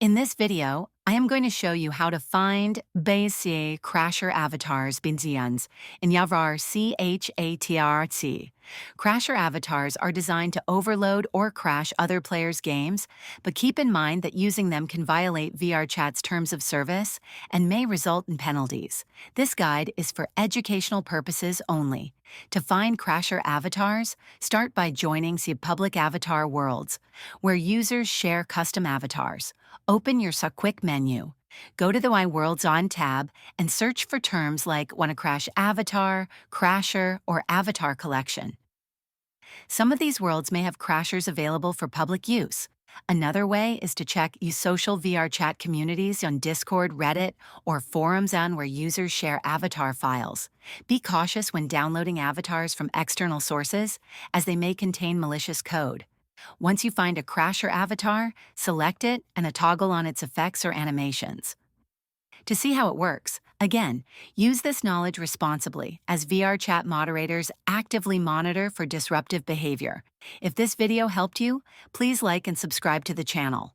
In this video, I am going to show you how to find basic crasher avatars binzians in Vrchat. Crasher avatars are designed to overload or crash other players' games, but keep in mind that using them can violate Vrchat's terms of service and may result in penalties. This guide is for educational purposes only. To find crasher avatars, start by joining the public avatar worlds, where users share custom avatars. Open your Quick menu. Go to the My Worlds On tab and search for terms like Wanna Crash Avatar, Crasher, or Avatar Collection. Some of these worlds may have crashers available for public use. Another way is to check social VR chat communities on Discord, Reddit, or forums on where users share avatar files. Be cautious when downloading avatars from external sources, as they may contain malicious code. Once you find a crasher avatar, select it and a toggle on its effects or animations. To see how it works, again, use this knowledge responsibly, as VR chat moderators actively monitor for disruptive behavior. If this video helped you, please like and subscribe to the channel.